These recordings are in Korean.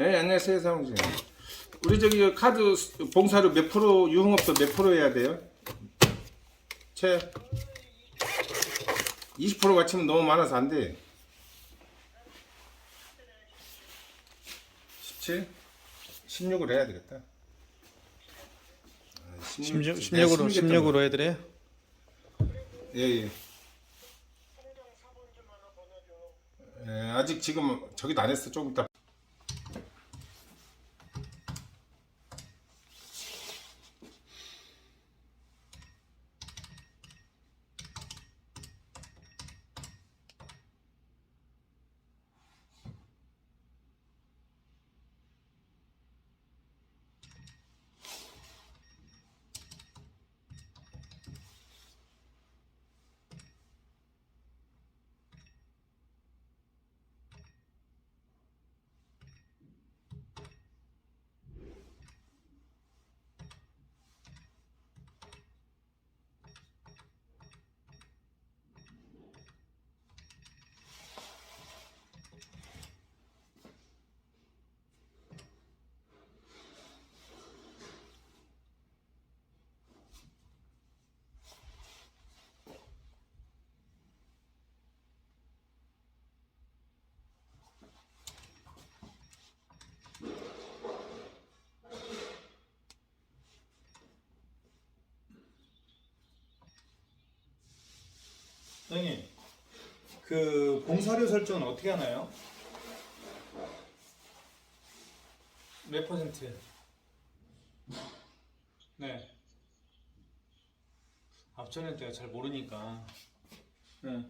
예, 안녕하세요, 사무실. 우리 저기 카드 봉사료 몇 프로, 유흥업소 몇 프로 해야 돼요? 채 20% 맞추면 너무 많아서 안 돼. 17? 16으로 해야 되겠다. 16으로 해드려요? 예, 예. 예, 아직 지금 저기도 안 했어. 조금 이따. 선생님, 그 봉사료 설정은 어떻게 하나요? 몇 퍼센트? 네. 앞전에 내가 잘 모르니까. 네.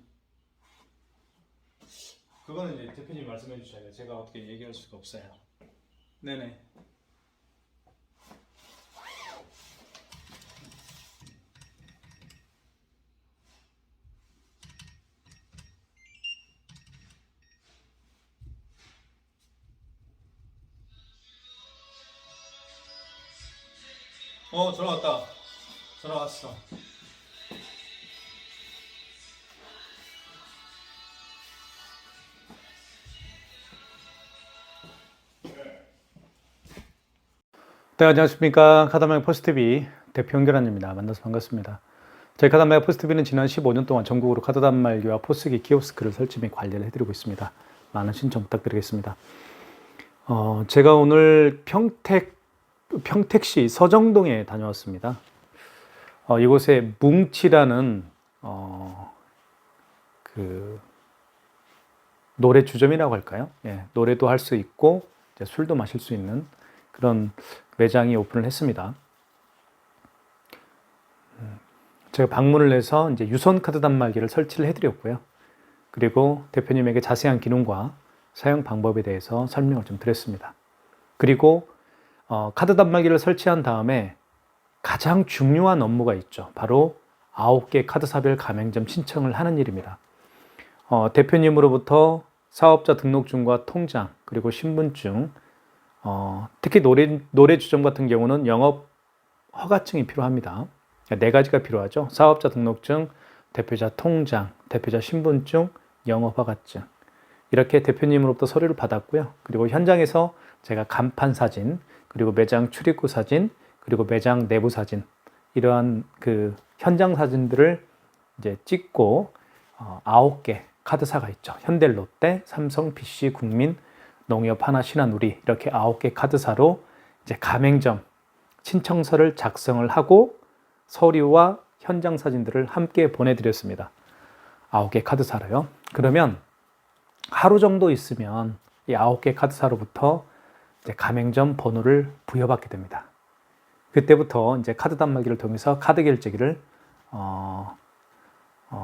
그거는 이제 대표님 말씀해 주셔야 돼요. 제가 어떻게 얘기할 수가 없어요. 네네. 전화 왔다. 전화 왔어. 네, 안녕하십니까. 카다메가 포스TV 대표 연결한입니다. 만나서 반갑습니다. 저희 카다메가 포스TV는 지난 15년 동안 전국으로 카드 단말기와 포스기 키오스크를 설치 및 관리를 해드리고 있습니다. 많은 신청 부탁드리겠습니다. 제가 오늘 평택시 서정동에 다녀왔습니다. 이곳에 뭉치라는 그 노래 주점이라고 할까요? 예, 노래도 할 수 있고 이제 술도 마실 수 있는 그런 매장이 오픈을 했습니다. 제가 방문을 해서 이제 유선 카드 단말기를 설치를 해드렸고요. 그리고 대표님에게 자세한 기능과 사용 방법에 대해서 설명을 좀 드렸습니다. 그리고 카드 단말기를 설치한 다음에 가장 중요한 업무가 있죠. 바로 9개 카드사별 가맹점 신청을 하는 일입니다. 대표님으로부터 사업자 등록증과 통장, 그리고 신분증, 특히 노래 주점 같은 경우는 영업 허가증이 필요합니다. 네 가지가 필요하죠. 사업자 등록증, 대표자 통장, 대표자 신분증, 영업 허가증. 이렇게 대표님으로부터 서류를 받았고요. 그리고 현장에서 제가 간판 사진, 그리고 매장 출입구 사진, 그리고 매장 내부 사진, 이러한 그 현장 사진들을 이제 찍고 9개 카드사가 있죠. 현대, 롯데, 삼성, PC, 국민, 농협, 하나, 신한우리, 이렇게 9개 카드사로 이제 가맹점 신청서를 작성을 하고 서류와 현장 사진들을 함께 보내드렸습니다. 9개 카드사로요. 그러면 하루 정도 있으면 이 9개 카드사로부터 이제 가맹점 번호를 부여받게 됩니다. 그때부터 이제 카드 단말기를 통해서 카드 결제기를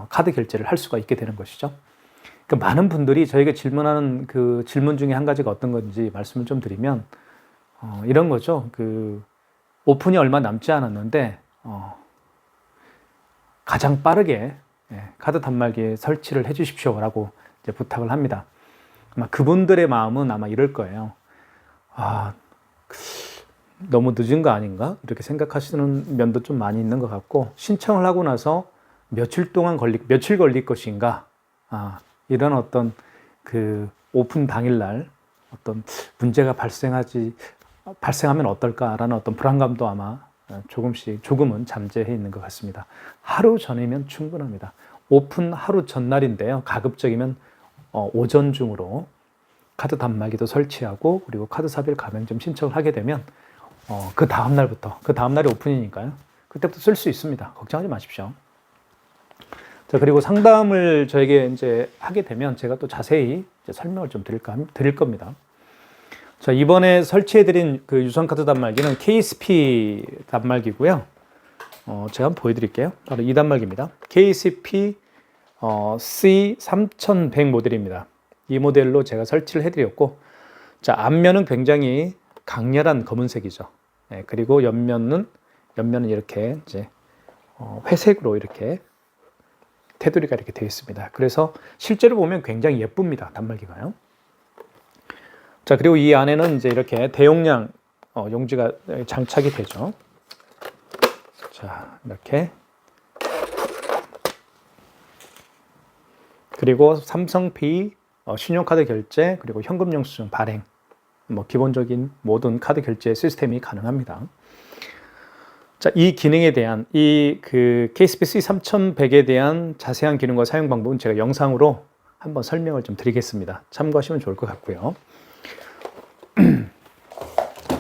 카드 결제를 할 수가 있게 되는 것이죠. 그 많은 분들이 저에게 질문하는 그 질문 중에 한 가지가 어떤 건지 말씀을 좀 드리면 이런 거죠. 그 오픈이 얼마 남지 않았는데 가장 빠르게 카드 단말기에 설치를 해주십시오라고 이제 부탁을 합니다. 아마 그분들의 마음은 아마 이럴 거예요. 너무 늦은 거 아닌가? 이렇게 생각하시는 면도 좀 많이 있는 것 같고, 신청을 하고 나서 며칠 걸릴 것인가? 이런 어떤 그 오픈 당일날 어떤 문제가 발생하면 어떨까라는 어떤 불안감도 아마 조금은 잠재해 있는 것 같습니다. 하루 전이면 충분합니다. 오픈 하루 전날인데요. 가급적이면 오전 중으로 카드 단말기도 설치하고 그리고 카드 사별 가맹점 신청을 하게 되면 그 다음날이 오픈이니까요. 그때부터 쓸 수 있습니다. 걱정하지 마십시오. 자, 그리고 상담을 저에게 이제 하게 되면 제가 또 자세히 이제 설명을 좀 드릴 겁니다. 자, 이번에 설치해드린 그 유선카드 단말기는 KSP 단말기고요. 제가 한번 보여드릴게요. 바로 이 단말기입니다. KSP C3100 모델입니다. 이 모델로 제가 설치를 해드렸고, 자, 앞면은 굉장히 강렬한 검은색이죠. 네, 그리고 옆면은 이렇게 이제 회색으로 이렇게 테두리가 이렇게 되어 있습니다. 그래서 실제로 보면 굉장히 예쁩니다. 단말기가요. 자, 그리고 이 안에는 이제 이렇게 대용량 용지가 장착이 되죠. 자, 이렇게. 그리고 삼성페이, 신용카드 결제, 그리고 현금 영수증 발행, 기본적인 모든 카드 결제 시스템이 가능합니다. 자, 이 기능에 대한 그 KSP C3100에 대한 자세한 기능과 사용 방법은 제가 영상으로 한번 설명을 좀 드리겠습니다. 참고하시면 좋을 것 같고요.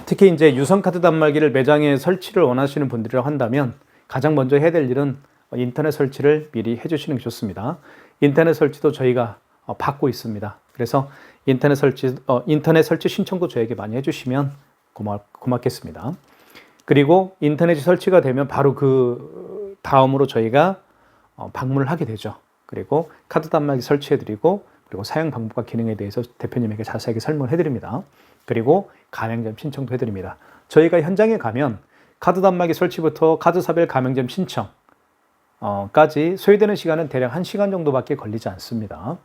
특히 이제 유선카드 단말기를 매장에 설치를 원하시는 분들이라고 한다면 가장 먼저 해야 될 일은 인터넷 설치를 미리 해주시는 게 좋습니다. 인터넷 설치도 저희가 받고 있습니다. 그래서 인터넷 설치 신청도 저에게 많이 해주시면 고맙겠습니다. 그리고 인터넷이 설치가 되면 바로 그 다음으로 저희가 방문을 하게 되죠. 그리고 카드 단말기 설치해드리고 그리고 사용 방법과 기능에 대해서 대표님에게 자세하게 설명을 해드립니다. 그리고 가맹점 신청도 해드립니다. 저희가 현장에 가면 카드 단말기 설치부터 카드 사별 가맹점 신청까지 소요되는 시간은 대략 1시간 정도밖에 걸리지 않습니다.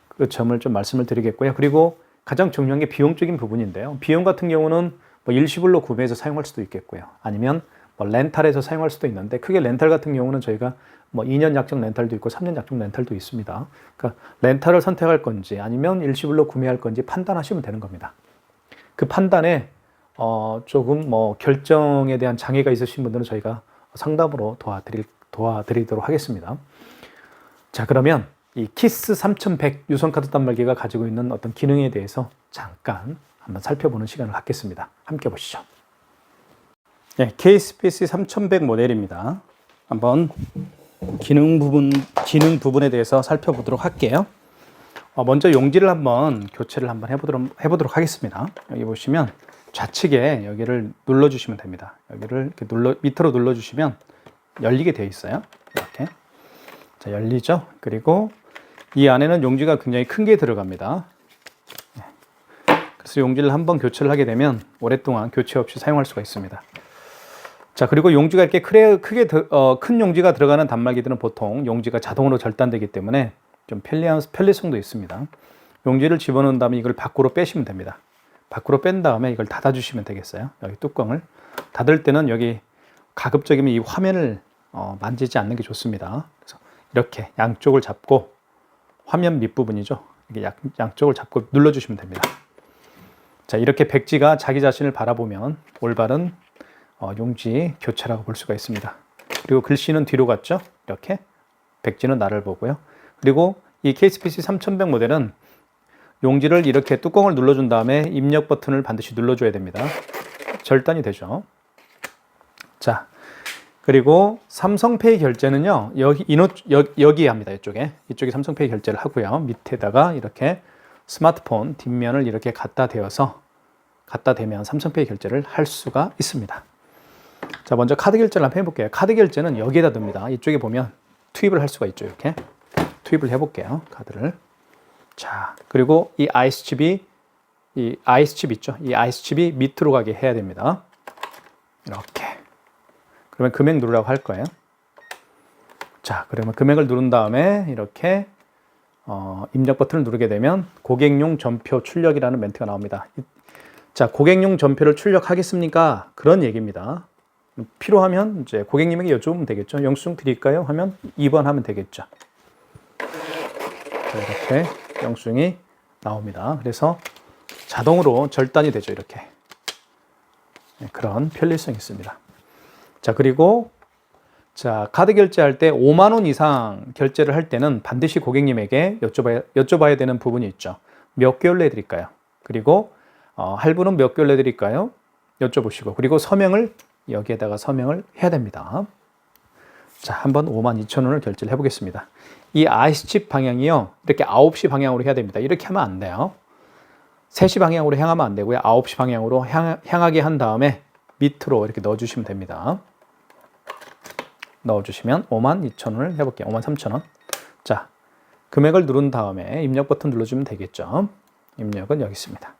그 점을 좀 말씀을 드리겠고요. 그리고 가장 중요한 게 비용적인 부분인데요. 비용 같은 경우는 일시불로 구매해서 사용할 수도 있겠고요. 아니면 렌탈해서 사용할 수도 있는데 크게 렌탈 같은 경우는 저희가 2년 약정 렌탈도 있고 3년 약정 렌탈도 있습니다. 그러니까 렌탈을 선택할 건지 아니면 일시불로 구매할 건지 판단하시면 되는 겁니다. 그 판단에 조금 결정에 대한 장애가 있으신 분들은 저희가 상담으로 도와드리도록 하겠습니다. 자, 그러면 이 키스 3100 유선카드 단말기가 가지고 있는 어떤 기능에 대해서 잠깐 한번 살펴보는 시간을 갖겠습니다. 함께 보시죠. 네, KSPC 3100 모델입니다. 한번 기능 부분에 대해서 살펴보도록 할게요. 먼저 용지를 한번 교체를 한번 해보도록 하겠습니다. 여기 보시면 좌측에 여기를 눌러주시면 됩니다. 여기를 이렇게 밑으로 눌러주시면 열리게 되어 있어요. 이렇게. 자, 열리죠? 그리고 이 안에는 용지가 굉장히 큰 게 들어갑니다. 그래서 용지를 한번 교체를 하게 되면 오랫동안 교체 없이 사용할 수가 있습니다. 자, 그리고 용지가 이렇게 큰 용지가 들어가는 단말기들은 보통 용지가 자동으로 절단되기 때문에 좀 편리성도 있습니다. 용지를 집어넣은 다음에 이걸 밖으로 빼시면 됩니다. 밖으로 뺀 다음에 이걸 닫아주시면 되겠어요. 여기 뚜껑을 닫을 때는 여기 가급적이면 이 화면을 만지지 않는 게 좋습니다. 그래서 이렇게 양쪽을 잡고 화면 밑부분이죠. 이렇게 양쪽을 잡고 눌러주시면 됩니다. 자, 이렇게 백지가 자기 자신을 바라보면 올바른 용지 교체라고 볼 수가 있습니다. 그리고 글씨는 뒤로 갔죠. 이렇게 백지는 나를 보고요. 그리고 이 KSPC 3100 모델은 용지를 이렇게 뚜껑을 눌러준 다음에 입력 버튼을 반드시 눌러줘야 됩니다. 절단이 되죠. 자, 그리고 삼성페이 결제는요, 여기에 합니다. 이쪽에 삼성페이 결제를 하고요. 밑에다가 이렇게 스마트폰 뒷면을 이렇게 갖다 대면 삼성페이 결제를 할 수가 있습니다. 자, 먼저 카드 결제를 한번 해볼게요. 카드 결제는 여기에다 둡니다. 이쪽에 보면 투입을 할 수가 있죠. 이렇게 투입을 해볼게요. 카드를. 자, 그리고 이 아이스칩 있죠. 이 아이스칩이 밑으로 가게 해야 됩니다. 이렇게. 그러면 금액 누르라고 할 거예요. 자, 그러면 금액을 누른 다음에 이렇게 입력 버튼을 누르게 되면 고객용 전표 출력이라는 멘트가 나옵니다. 자, 고객용 전표를 출력하겠습니까? 그런 얘기입니다. 필요하면 이제 고객님에게 여쭤보면 되겠죠. 영수증 드릴까요? 하면 2번 하면 되겠죠. 자, 이렇게 영수증이 나옵니다. 그래서 자동으로 절단이 되죠. 이렇게. 네, 그런 편리성이 있습니다. 자, 그리고 자, 카드 결제할 때 5만 원 이상 결제를 할 때는 반드시 고객님에게 여쭤봐야 되는 부분이 있죠. 몇 개월 내 드릴까요? 그리고 할부는 몇 개월 내 드릴까요? 여쭤보시고, 그리고 서명을 여기에다가 서명을 해야 됩니다. 자, 한번 52,000원을 결제를 해보겠습니다. 이 IC칩 방향이요, 이렇게 9시 방향으로 해야 됩니다. 이렇게 하면 안 돼요. 3시 방향으로 향하면 안 되고요. 9시 방향으로 향하게 한 다음에 밑으로 이렇게 넣어주시면 됩니다. 넣어주시면 52,000원을 해볼게요. 53,000원. 자, 금액을 누른 다음에 입력 버튼 눌러주면 되겠죠. 입력은 여기 있습니다.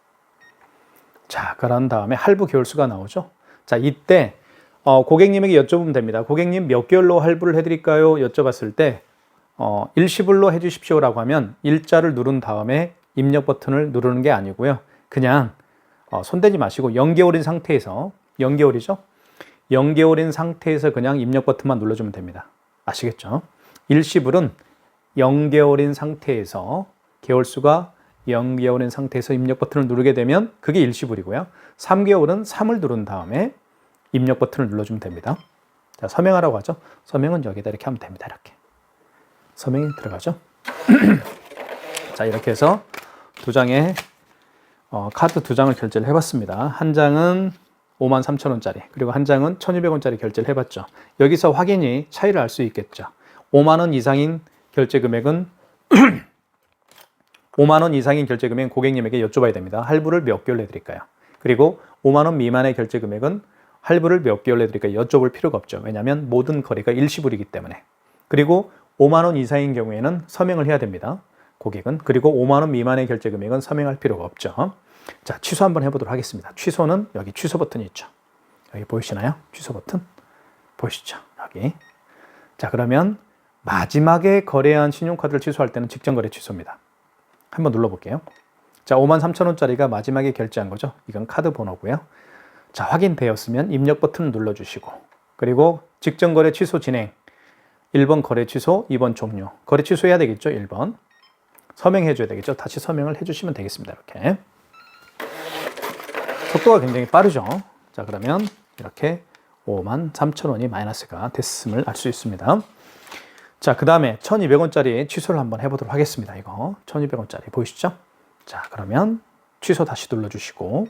자, 그런 다음에 할부 개월수가 나오죠. 자, 이때 고객님에게 여쭤보면 됩니다. 고객님 몇 개월로 할부를 해드릴까요? 여쭤봤을 때 일시불로 해주십시오라고 하면 일자를 누른 다음에 입력 버튼을 누르는 게 아니고요. 그냥 손대지 마시고 0개월인 상태에서 0개월이죠. 0개월인 상태에서 그냥 입력 버튼만 눌러주면 됩니다. 아시겠죠? 일시불은 0개월인 상태에서 개월수가 0개월인 상태에서 입력 버튼을 누르게 되면 그게 일시불이고요. 3개월은 3을 누른 다음에 입력 버튼을 눌러주면 됩니다. 자, 서명하라고 하죠. 서명은 여기다 이렇게 하면 됩니다. 이렇게. 서명이 들어가죠. 자, 이렇게 해서 두 장의 카드 두 장을 결제를 해봤습니다. 한 장은 53,000원짜리, 그리고 한 장은 1,200원짜리 결제를 해봤죠. 여기서 확인이 차이를 알 수 있겠죠. 5만 원 이상인 결제 금액은 5만 원 이상인 결제 금액은 고객님에게 여쭤봐야 됩니다. 할부를 몇 개월 내드릴까요? 그리고 5만 원 미만의 결제 금액은 할부를 몇 개월 내드릴까요? 여쭤볼 필요가 없죠. 왜냐하면 모든 거래가 일시불이기 때문에. 그리고 5만 원 이상인 경우에는 서명을 해야 됩니다. 고객은. 그리고 5만 원 미만의 결제 금액은 서명할 필요가 없죠. 자, 취소 한번 해보도록 하겠습니다. 취소는 여기 취소 버튼이 있죠. 여기 보이시나요? 취소 버튼 보이시죠? 여기. 자, 그러면 마지막에 거래한 신용카드를 취소할 때는 직전 거래 취소입니다. 한번 눌러볼게요. 자, 53,000원짜리가 마지막에 결제한 거죠. 이건 카드 번호고요. 자, 확인되었으면 입력 버튼을 눌러주시고, 그리고 직전 거래 취소 진행, 1번 거래 취소, 2번 종료. 거래 취소해야 되겠죠. 1번. 서명해 줘야 되겠죠. 다시 서명을 해주시면 되겠습니다. 이렇게. 속도가 굉장히 빠르죠. 자, 그러면 이렇게 53,000원이 마이너스가 됐음을 알 수 있습니다. 자, 그 다음에 1,200원짜리 취소를 한번 해보도록 하겠습니다. 이거 1,200원짜리 보이시죠? 자, 그러면 취소 다시 눌러주시고,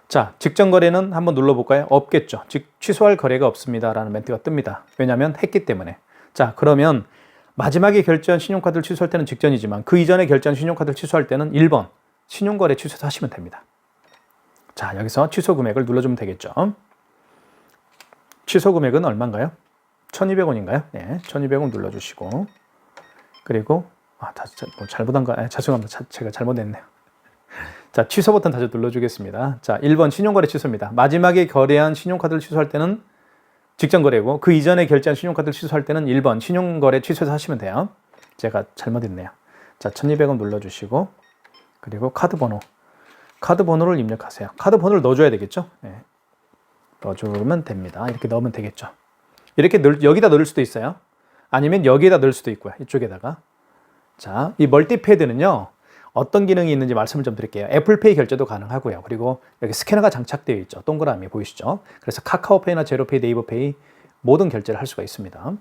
자, 직전 거래는 한번 눌러볼까요? 없겠죠. 즉 취소할 거래가 없습니다 라는 멘트가 뜹니다. 왜냐하면 했기 때문에. 자, 그러면 마지막에 결제한 신용카드를 취소할 때는 직전이지만 그 이전에 결제한 신용카드를 취소할 때는 1번 신용거래 취소 하시면 됩니다. 자, 여기서 취소 금액을 눌러주면 되겠죠. 취소 금액은 얼마인가요? 1,200원인가요? 네, 1,200원 눌러주시고, 그리고 잘못한 거, 죄송합니다. 제가 잘못했네요. 자, 취소 버튼 다시 눌러주겠습니다. 자, 1번 신용거래 취소입니다. 마지막에 거래한 신용카드를 취소할 때는 직전 거래고, 그 이전에 결제한 신용카드를 취소할 때는 1번 신용거래 취소해서 하시면 돼요. 제가 잘못했네요. 자, 1,200원 눌러주시고, 그리고 카드 번호를 입력하세요. 카드 번호를 넣어줘야 되겠죠? 네. 넣어주면 됩니다. 이렇게 넣으면 되겠죠. 이렇게 여기다 넣을 수도 있어요. 아니면 여기에다 넣을 수도 있고요. 이쪽에다가. 자, 이 멀티패드는요, 어떤 기능이 있는지 말씀을 좀 드릴게요. 애플페이 결제도 가능하고요. 그리고 여기 스캐너가 장착되어 있죠. 동그라미 보이시죠? 그래서 카카오페이나 제로페이, 네이버페이 모든 결제를 할 수가 있습니다.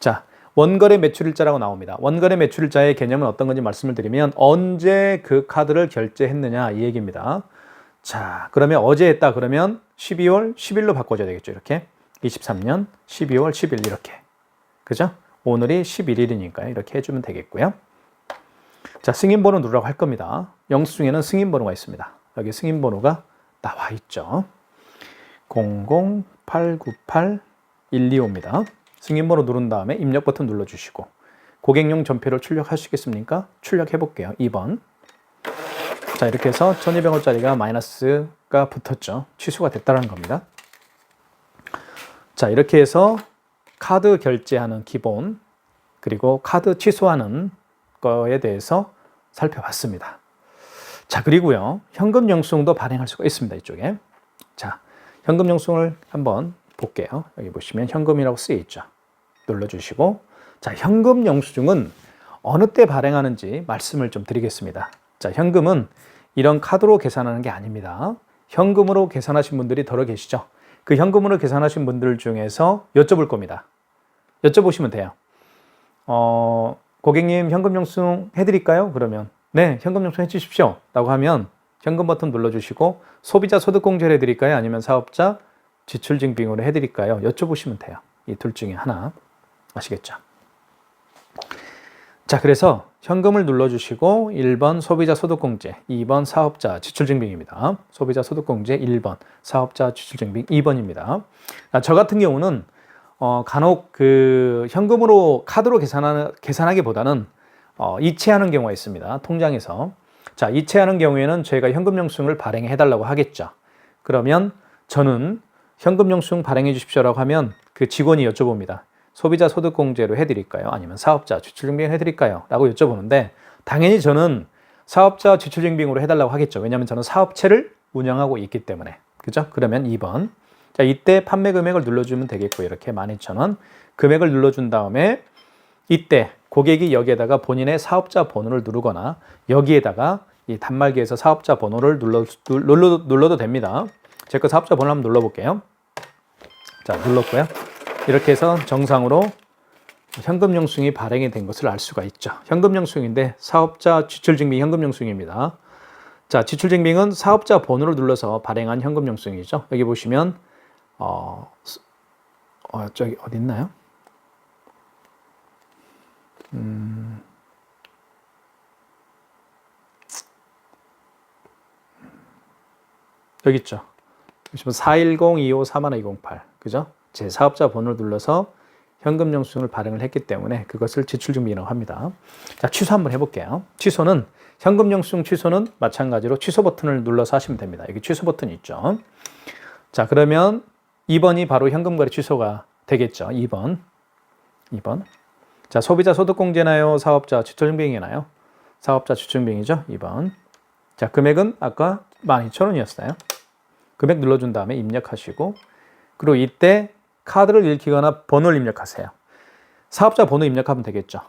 자, 원거래 매출일자라고 나옵니다. 원거래 매출일자의 개념은 어떤 건지 말씀을 드리면 언제 그 카드를 결제했느냐 이 얘기입니다. 자, 그러면 어제 했다 그러면 12월 10일로 바꿔줘야 되겠죠. 이렇게 23년 12월 10일 이렇게. 그죠? 오늘이 11일이니까요. 이렇게 해주면 되겠고요. 자, 승인번호 누르라고 할 겁니다. 영수증에는 승인번호가 있습니다. 여기 승인번호가 나와 있죠. 00898-125입니다. 승인번호 누른 다음에 입력 버튼 눌러주시고, 고객용 전표를 출력하시겠습니까? 출력해 볼게요. 2번. 자, 이렇게 해서 1,200원짜리가 마이너스가 붙었죠. 취소가 됐다는 겁니다. 자, 이렇게 해서 카드 결제하는 기본, 그리고 카드 취소하는 거에 대해서 살펴봤습니다. 자, 그리고요, 현금 영수증도 발행할 수가 있습니다. 이쪽에. 자, 현금 영수증을 한번 볼게요. 여기 보시면 현금이라고 쓰여 있죠. 눌러주시고, 자, 현금 영수증은 어느 때 발행하는지 말씀을 좀 드리겠습니다. 자, 현금은 이런 카드로 계산하는 게 아닙니다. 현금으로 계산하신 분들이 더러 계시죠. 그 현금으로 계산하신 분들 중에서 여쭤볼 겁니다. 여쭤보시면 돼요. 고객님 현금 영수증 해드릴까요? 그러면 네, 현금 영수증 해주십시오 라고 하면 현금 버튼 눌러주시고 소비자 소득공제를 해드릴까요? 아니면 사업자 지출증빙으로 해드릴까요? 여쭤보시면 돼요. 이 둘 중에 하나. 아시겠죠? 자, 그래서 현금을 눌러주시고 1번 소비자 소득공제, 2번 사업자 지출증빙입니다. 소비자 소득공제 1번, 사업자 지출증빙 2번입니다. 저 같은 경우는 간혹 그 현금으로 카드로 계산하기보다는 이체하는 경우가 있습니다. 통장에서. 자, 이체하는 경우에는 저희가 현금 영수증을 발행해 달라고 하겠죠. 그러면 저는 현금 영수증 발행해 주십시오라고 하면 그 직원이 여쭤봅니다. 소비자 소득공제로 해드릴까요? 아니면 사업자 지출증빙 해드릴까요? 라고 여쭤보는데 당연히 저는 사업자 지출증빙으로 해달라고 하겠죠. 왜냐하면 저는 사업체를 운영하고 있기 때문에. 그죠? 그러면 2번. 자, 이때 판매 금액을 눌러주면 되겠고 이렇게 12,000원 금액을 눌러준 다음에 이때 고객이 여기에다가 본인의 사업자 번호를 누르거나 여기에다가 이 단말기에서 사업자 번호를 눌러도 됩니다. 제 거 사업자 번호 한번 눌러볼게요. 자, 눌렀고요. 이렇게 해서 정상으로 현금 영수증이 발행이 된 것을 알 수가 있죠. 현금 영수증인데 사업자 지출증빙 현금 영수증입니다. 자, 지출증빙은 사업자 번호를 눌러서 발행한 현금 영수증이죠. 여기 보시면 저기 어디 있나요? 여기 있죠. 보시면 410-253-1208 그죠? 제 사업자 번호를 눌러서 현금 영수증을 발행을 했기 때문에 그것을 지출증빙이라고 합니다. 자, 취소 한번 해볼게요. 취소는 현금 영수증 취소는 마찬가지로 취소 버튼을 눌러서 하시면 됩니다. 여기 취소 버튼이 있죠. 자, 그러면 2번이 바로 현금 거래 취소가 되겠죠. 2번. 자, 소비자 소득공제나요? 사업자 지출증빙이나요? 사업자 지출증빙이죠. 2번. 자, 금액은 아까 12,000원이었어요. 금액 눌러준 다음에 입력하시고 그리고 이때 카드를 읽히거나 번호를 입력하세요. 사업자 번호 입력하면 되겠죠.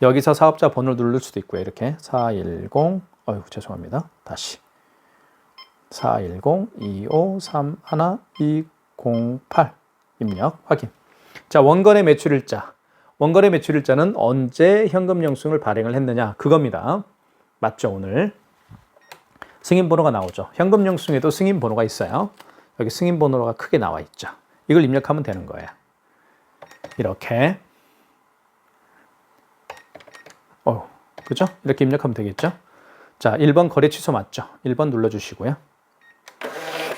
여기서 사업자 번호를 누를 수도 있고요. 이렇게 410 죄송합니다. 다시 410-2531-208 입력 확인. 자, 원거래 매출일자. 원거래 매출일자는 언제 현금 영수증을 발행을 했느냐 그겁니다. 맞죠? 오늘 승인 번호가 나오죠. 현금 영수증에도 승인 번호가 있어요. 여기 승인 번호가 크게 나와 있죠. 이걸 입력하면 되는 거예요. 이렇게. 그죠? 이렇게 입력하면 되겠죠? 자, 1번 거래 취소 맞죠? 1번 눌러주시고요.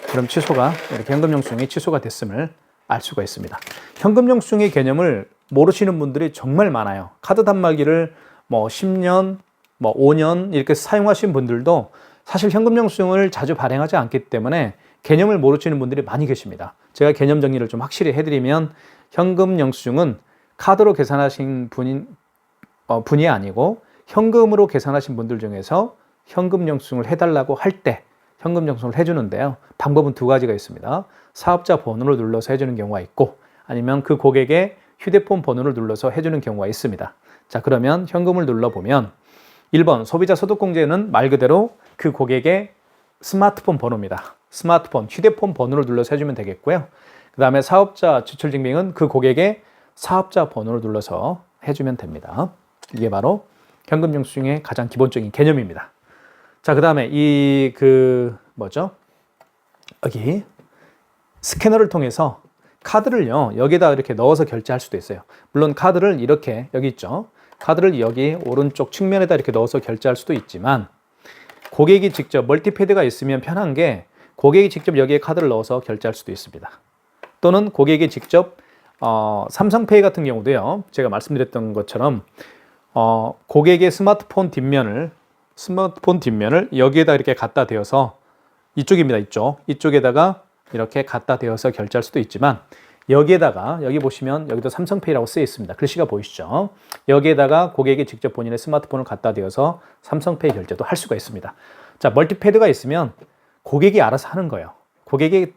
그럼 취소가, 이렇게 현금 영수증이 취소가 됐음을 알 수가 있습니다. 현금 영수증의 개념을 모르시는 분들이 정말 많아요. 카드 단말기를 10년, 5년 이렇게 사용하신 분들도 사실 현금 영수증을 자주 발행하지 않기 때문에 개념을 모르시는 분들이 많이 계십니다. 제가 개념 정리를 좀 확실히 해드리면 현금 영수증은 카드로 계산하신 분이 아니고 현금으로 계산하신 분들 중에서 현금 영수증을 해달라고 할 때 현금 영수증을 해주는데요. 방법은 두 가지가 있습니다. 사업자 번호를 눌러서 해주는 경우가 있고 아니면 그 고객의 휴대폰 번호를 눌러서 해주는 경우가 있습니다. 자, 그러면 현금을 눌러보면 1번 소비자 소득공제는 말 그대로 그 고객의 스마트폰 번호입니다. 스마트폰, 휴대폰 번호를 눌러서 해주면 되겠고요. 그 다음에 사업자 지출증빙은 그 고객의 사업자 번호를 눌러서 해주면 됩니다. 이게 바로 현금 영수증의 가장 기본적인 개념입니다. 자, 그 다음에 여기 스캐너를 통해서 카드를요, 여기다 이렇게 넣어서 결제할 수도 있어요. 물론 카드를 이렇게, 여기 있죠. 카드를 여기 오른쪽 측면에다 이렇게 넣어서 결제할 수도 있지만 고객이 직접 멀티패드가 있으면 편한 게 고객이 직접 여기에 카드를 넣어서 결제할 수도 있습니다. 또는 고객이 직접 삼성페이 같은 경우도요. 제가 말씀드렸던 것처럼 고객의 스마트폰 뒷면을 여기에다 이렇게 갖다 대어서 이쪽입니다. 이쪽에다가 이렇게 갖다 대어서 결제할 수도 있지만 여기에다가 여기 보시면 여기도 삼성페이라고 쓰여 있습니다. 글씨가 보이시죠? 여기에다가 고객이 직접 본인의 스마트폰을 갖다 대어서 삼성페이 결제도 할 수가 있습니다. 자, 멀티패드가 있으면 고객이 알아서 하는 거예요. 고객이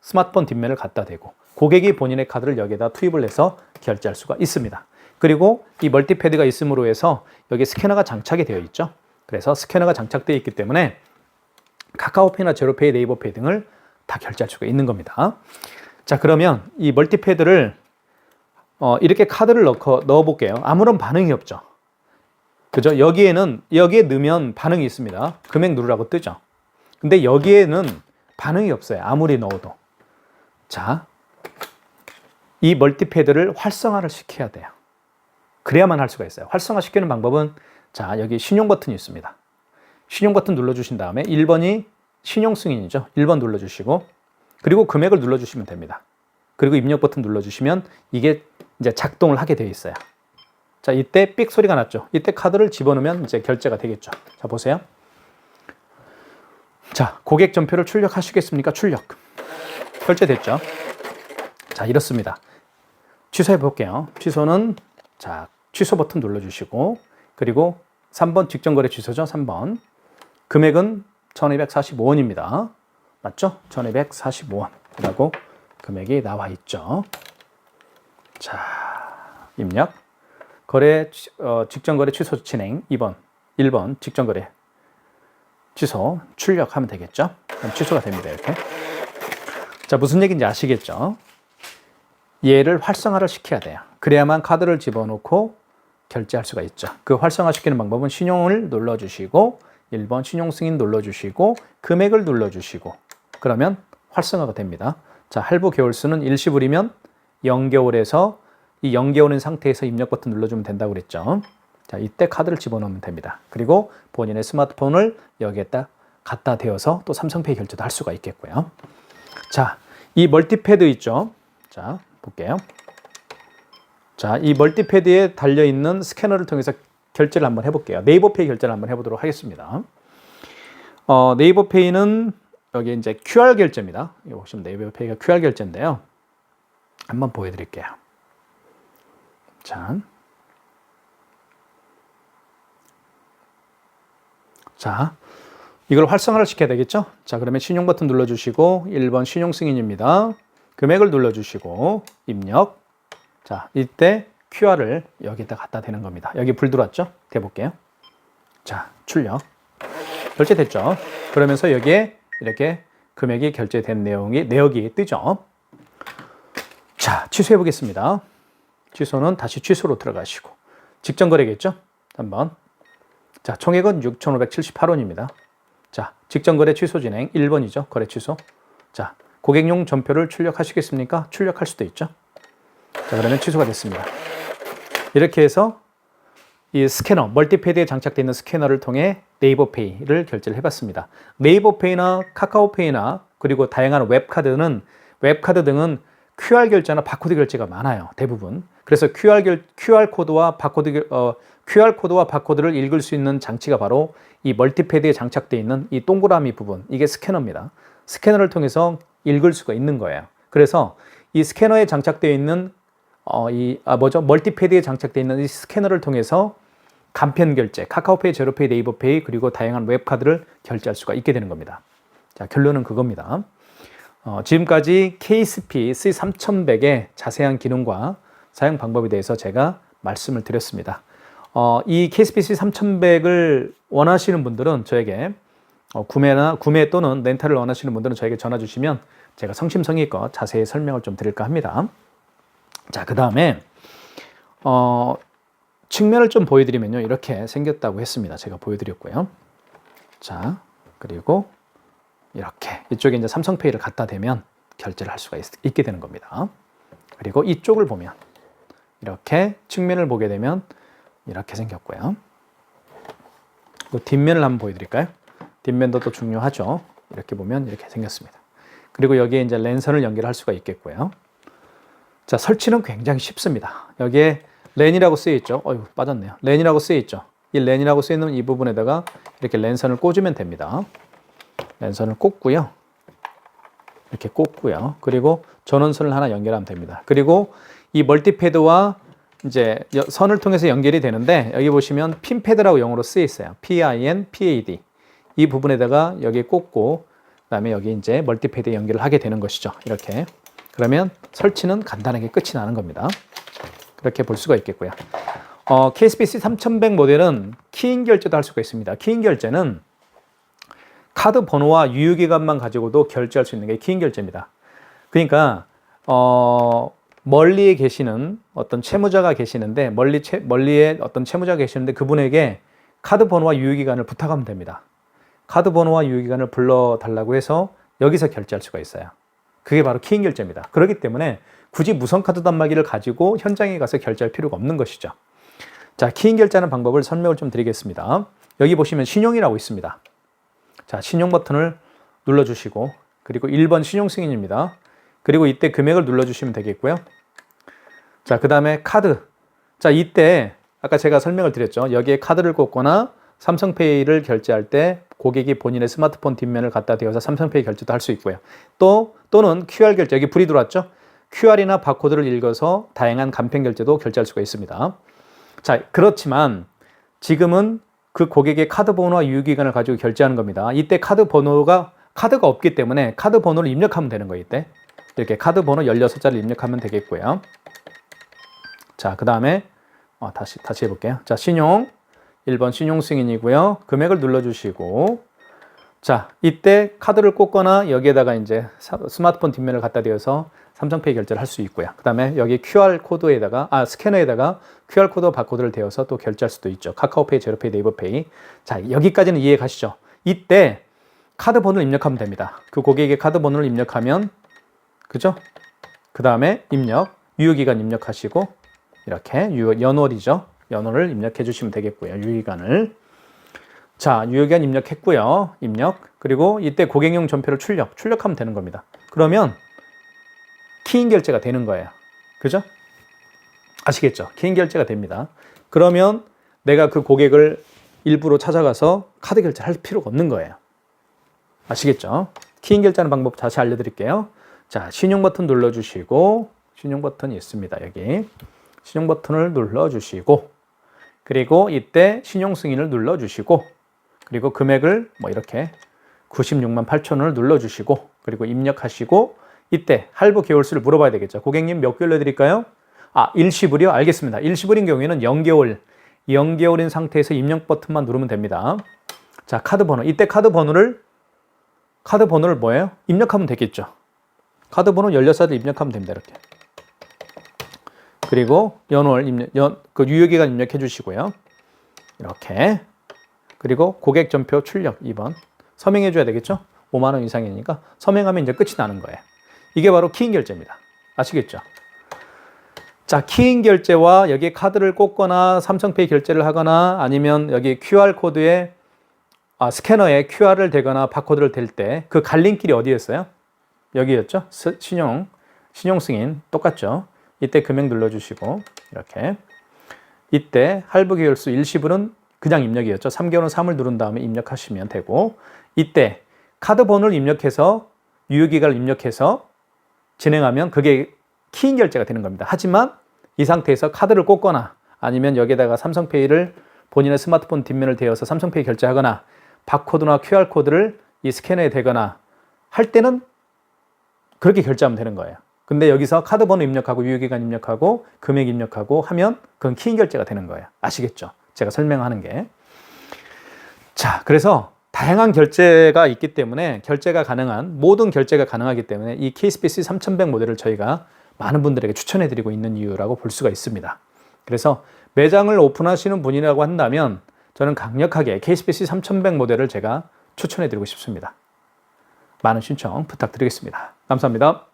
스마트폰 뒷면을 갖다 대고 고객이 본인의 카드를 여기에다 투입을 해서 결제할 수가 있습니다. 그리고 이 멀티패드가 있음으로 해서 여기 스캐너가 장착이 되어 있죠. 그래서 스캐너가 장착되어 있기 때문에 카카오페이나 제로페이, 네이버페이 등을 다 결제할 수가 있는 겁니다. 자, 그러면 이 멀티패드를 이렇게 카드를 넣어 볼게요. 아무런 반응이 없죠. 그죠? 여기에 넣으면 반응이 있습니다. 금액 누르라고 뜨죠. 근데 여기에는 반응이 없어요. 아무리 넣어도. 자, 이 멀티패드를 활성화를 시켜야 돼요. 그래야만 할 수가 있어요. 활성화 시키는 방법은 자, 여기 신용 버튼이 있습니다. 신용 버튼 눌러주신 다음에 1번이 신용 승인이죠. 1번 눌러주시고 그리고 금액을 눌러주시면 됩니다. 그리고 입력 버튼 눌러주시면 이게 이제 작동을 하게 되어 있어요. 자, 이때 삑 소리가 났죠. 이때 카드를 집어넣으면 이제 결제가 되겠죠. 자, 보세요. 자, 고객 전표를 출력하시겠습니까? 출력. 결제됐죠. 자, 이렇습니다. 취소해 볼게요. 취소는 자, 취소 버튼 눌러주시고 그리고 3번 직전거래 취소죠. 3번. 금액은 1245원입니다. 맞죠? 1245원이라고 금액이 나와 있죠. 자, 입력. 거래 직전거래 취소 진행 2번. 1번 직전거래 취소 출력하면 되겠죠. 그럼 취소가 됩니다. 이렇게. 자, 무슨 얘기인지 아시겠죠? 얘를 활성화를 시켜야 돼요. 그래야만 카드를 집어넣고 결제할 수가 있죠. 그 활성화 시키는 방법은 신용을 눌러주시고 1번 신용 승인 눌러주시고 금액을 눌러주시고 그러면 활성화가 됩니다. 자, 할부 개월수는 일시불이면 0개월에서 이 0개월인 상태에서 입력 버튼 눌러주면 된다고 그랬죠. 자, 이때 카드를 집어넣으면 됩니다. 그리고 본인의 스마트폰을 여기에다 갖다 대어서 또 삼성페이 결제도 할 수가 있겠고요. 자, 이 멀티패드 있죠. 자, 볼게요. 자, 이 멀티패드에 달려있는 스캐너를 통해서 결제를 한번 해볼게요. 네이버페이 결제를 한번 해보도록 하겠습니다. 네이버페이는 여기 이제 QR 결제입니다. 이거 보시면 네이버페이가 QR 결제인데요. 한번 보여드릴게요. 자, 이걸 활성화를 시켜야 되겠죠? 자, 그러면 신용 버튼 눌러주시고 1번 신용 승인입니다. 금액을 눌러주시고 입력. 자, 이때 QR을 여기다 갖다 대는 겁니다. 여기 불 들어왔죠? 대볼게요. 자, 출력. 결제됐죠? 그러면서 여기에 이렇게 금액이 결제된 내역이 뜨죠? 자, 취소해 보겠습니다. 취소는 다시 취소로 들어가시고 직전 거래겠죠? 한번. 자, 총액은 6,578원입니다. 자, 직전 거래 취소 진행 1번이죠. 거래 취소. 자, 고객용 전표를 출력하시겠습니까? 출력할 수도 있죠. 자, 그러면 취소가 됐습니다. 이렇게 해서 이 스캐너, 멀티패드에 장착되어 있는 스캐너를 통해 네이버페이를 결제를 해봤습니다. 네이버페이나 카카오페이나 그리고 다양한 웹카드 등은 QR 결제나 바코드 결제가 많아요. 대부분. 그래서 QR 코드와 바코드를 읽을 수 있는 장치가 바로 이 멀티패드에 장착되어 있는 이 동그라미 부분, 이게 스캐너입니다. 스캐너를 통해서 읽을 수가 있는 거예요. 그래서 이 스캐너에 장착되어 있는 멀티패드에 장착되어 있는 이 스캐너를 통해서 간편 결제, 카카오페이, 제로페이, 네이버페이 그리고 다양한 웹카드를 결제할 수가 있게 되는 겁니다. 자, 결론은 그겁니다. 지금까지 KSP C3100의 자세한 기능과 사용 방법에 대해서 제가 말씀을 드렸습니다. 이 KSP C3100을 원하시는 분들은 저에게 구매 또는 렌탈을 원하시는 분들은 저에게 전화 주시면 제가 성심성의껏 자세히 설명을 좀 드릴까 합니다. 자, 그 다음에 측면을 좀 보여드리면요, 이렇게 생겼다고 했습니다. 제가 보여드렸고요. 자, 그리고 이렇게 이쪽에 이제 삼성페이를 갖다 대면 결제를 할 수가 있게 되는 겁니다. 그리고 이쪽을 보면 이렇게 측면을 보게 되면 이렇게 생겼고요. 또 뒷면을 한번 보여드릴까요? 뒷면도 또 중요하죠. 이렇게 보면 이렇게 생겼습니다. 그리고 여기에 이제 랜선을 연결할 수가 있겠고요. 자, 설치는 굉장히 쉽습니다. 여기에 랜이라고 쓰여 있죠. 빠졌네요. 랜이라고 쓰여 있죠. 이 랜이라고 쓰여 있는 이 부분에다가 이렇게 랜선을 꽂으면 됩니다. 랜선을 꽂고요. 이렇게 꽂고요. 그리고 전원선을 하나 연결하면 됩니다. 그리고 이 멀티패드와 이제 선을 통해서 연결이 되는데 여기 보시면 핀패드라고 영어로 쓰여 있어요. PIN, 이 부분에다가 여기 꽂고 그다음에 여기 이제 멀티패드에 연결을 하게 되는 것이죠. 이렇게. 그러면 설치는 간단하게 끝이 나는 겁니다. 그렇게 볼 수가 있겠고요. KSBC 3100 모델은 키인 결제도 할 수가 있습니다. 키인 결제는 카드 번호와 유효기간만 가지고도 결제할 수 있는 게 키인 결제입니다. 그러니까 멀리에 계시는 어떤 채무자가 계시는데 멀리에 어떤 채무자가 계시는데 그분에게 카드 번호와 유효기간을 부탁하면 됩니다. 카드 번호와 유효기간을 불러달라고 해서 여기서 결제할 수가 있어요. 그게 바로 키인 결제입니다. 그렇기 때문에 굳이 무선카드 단말기를 가지고 현장에 가서 결제할 필요가 없는 것이죠. 자, 키인 결제하는 방법을 설명을 좀 드리겠습니다. 여기 보시면 신용이라고 있습니다. 자, 신용 버튼을 눌러주시고 그리고 1번 신용 승인입니다. 그리고 이때 금액을 눌러주시면 되겠고요. 자, 그 다음에 카드. 자, 이때 아까 제가 설명을 드렸죠. 여기에 카드를 꽂거나 삼성페이를 결제할 때 고객이 본인의 스마트폰 뒷면을 갖다 대어서 삼성페이 결제도 할 수 있고요. 또는 QR 결제, 여기 불이 들어왔죠. QR이나 바코드를 읽어서 다양한 간편 결제도 결제할 수가 있습니다. 자, 그렇지만 지금은 그 고객의 카드 번호와 유효기간을 가지고 결제하는 겁니다. 이때 카드가 없기 때문에 카드 번호를 입력하면 되는 거예요. 이때 이렇게 카드 번호 16자리를 입력하면 되겠고요. 자, 그 다음에 다시 해볼게요. 자, 신용 1번 신용 승인이고요. 금액을 눌러주시고, 자, 이때 카드를 꽂거나 여기에다가 이제 스마트폰 뒷면을 갖다 대어서 삼성페이 결제를 할 수 있고요. 그 다음에 여기 스캐너에다가 QR코드와 바코드를 대어서 또 결제할 수도 있죠. 카카오페이, 제로페이, 네이버페이. 자, 여기까지는 이해 가시죠? 이때 카드 번호를 입력하면 됩니다. 그 고객의 카드 번호를 입력하면, 그죠? 그 다음에 유효기간 입력하시고, 이렇게 연월이죠. 연월을 입력해 주시면 되겠고요. 유효기간을. 자, 유효기간 입력했고요. 그리고 이때 고객용 전표를 출력하면 되는 겁니다. 그러면 키인 결제가 되는 거예요. 그죠? 아시겠죠? 키인 결제가 됩니다. 그러면 내가 그 고객을 일부러 찾아가서 카드 결제할 필요가 없는 거예요. 아시겠죠? 키인 결제하는 방법 다시 알려드릴게요. 자, 신용 버튼 눌러주시고, 신용 버튼이 있습니다. 여기. 신용 버튼을 눌러주시고, 그리고 이때 신용 승인을 눌러주시고, 그리고 금액을 이렇게 96만 8천원을 눌러주시고, 그리고 입력하시고, 이때 할부 개월수를 물어봐야 되겠죠. 고객님 몇 개월 내드릴까요? 일시불이요? 알겠습니다. 일시불인 경우에는 0개월인 상태에서 입력 버튼만 누르면 됩니다. 자, 카드 번호. 이때 카드 번호를 뭐예요? 입력하면 되겠죠. 카드 번호 16자리 입력하면 됩니다. 이렇게. 그리고 연월 유효기간 입력해 주시고요. 이렇게. 그리고 고객 전표 출력 2번. 서명해 줘야 되겠죠? 5만 원 이상이니까 서명하면 이제 끝이 나는 거예요. 이게 바로 키인 결제입니다. 아시겠죠? 자, 키인 결제와 여기에 카드를 꽂거나 삼성페이 결제를 하거나 아니면 여기 QR코드에 스캐너에 QR을 대거나 바코드를 댈 때 그 갈림길이 어디였어요? 여기였죠? 신용 승인 똑같죠? 이때 금액 눌러주시고 이렇게 이때 할부 계열수 일시불은 그냥 입력이었죠. 3개월은 3을 누른 다음에 입력하시면 되고 이때 카드 번호를 입력해서 유효기간을 입력해서 진행하면 그게 키인 결제가 되는 겁니다. 하지만 이 상태에서 카드를 꽂거나 아니면 여기다가 삼성페이를 본인의 스마트폰 뒷면을 대어서 삼성페이 결제하거나 바코드나 QR코드를 이 스캐너에 대거나 할 때는 그렇게 결제하면 되는 거예요. 근데 여기서 카드 번호 입력하고 유효기간 입력하고 금액 입력하고 하면 그건 키인 결제가 되는 거예요. 아시겠죠? 제가 설명하는 게. 자, 그래서 다양한 결제가 있기 때문에 모든 결제가 가능하기 때문에 이 KSBC 3100 모델을 저희가 많은 분들에게 추천해드리고 있는 이유라고 볼 수가 있습니다. 그래서 매장을 오픈하시는 분이라고 한다면 저는 강력하게 KSBC 3100 모델을 제가 추천해드리고 싶습니다. 많은 신청 부탁드리겠습니다. 감사합니다.